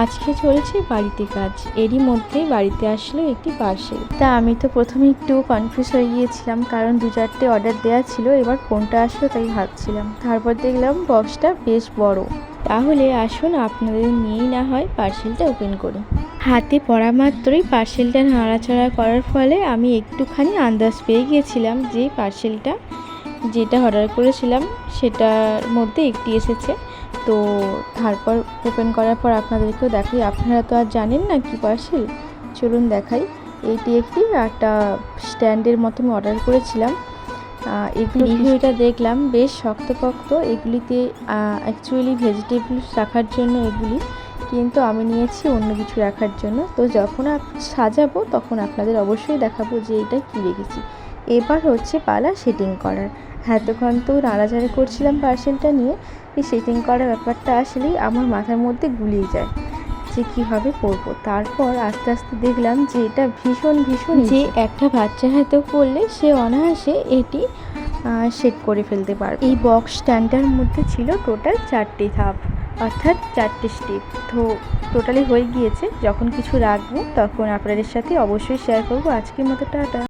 আজকে চলছে বাড়িতে কাজ, এরই মধ্যে বাড়িতে আসলো একটি পার্সেল। তা আমি তো প্রথমে একটু কনফিউজ হয়ে গিয়েছিলাম, কারণ 2-4টে অর্ডার দেওয়া ছিল, এবার কোনটা আসলো তাই ভাবছিলাম। তারপর দেখলাম বক্সটা বেশ বড়। তাহলে আসুন আপনাদের নিয়েই না হয় পার্সেলটা ওপেন করি। হাতে পড়া মাত্রই পার্সেলটা নাড়াচাড়া করার ফলে আমি একটুখানি আন্দাজ পেয়ে গিয়েছিলাম যে পার্সেলটা যেটা অর্ডার করেছিলাম সেটার মধ্যে একটি এসেছে। তো তারপর ওপেন করার পর আপনাদেরকেও দেখাই, আপনারা তো আর জানেন না কি পার্সেল, চলুন দেখাই। এইটি একটি একটা স্ট্যান্ডের মতো আমি অর্ডার করেছিলাম। এগুলো রিভিউটা দেখলাম বেশ শক্তপোক্ত, এগুলিতে অ্যাকচুয়ালি ভেজিটেবলস রাখার জন্য এগুলি, কিন্তু আমি নিয়েছি অন্য কিছু রাখার জন্য। তো যখন সাজাবো তখন আপনাদের অবশ্যই দেখাবো যে এটা কী রেখেছি। এবার হচ্ছে পালা সেটিং করার। এতক্ষণ তো নাড়াচাড়া করছিলাম পার্সেলটা নিয়ে, এই সেটিং করার ব্যাপারটা আসলেই আমার মাথার মধ্যে গুলিয়ে যায় যে কীভাবে করবো। তারপর আস্তে আস্তে দেখলাম যে এটা ভীষণ যে একটা বাচ্চা হাতেও করলে সে অনায়াসে এটি সেট করে ফেলতে পারবে। এই বক্স স্ট্যান্ডটার মধ্যে ছিল টোটাল 4টে ধাপ, অর্থাৎ 4টে স্টেপ। তো টোটালি হয়ে গিয়েছে, যখন কিছু রাখবো তখন আপনাদের সাথে অবশ্যই শেয়ার করবো। আজকের মতো টাটা।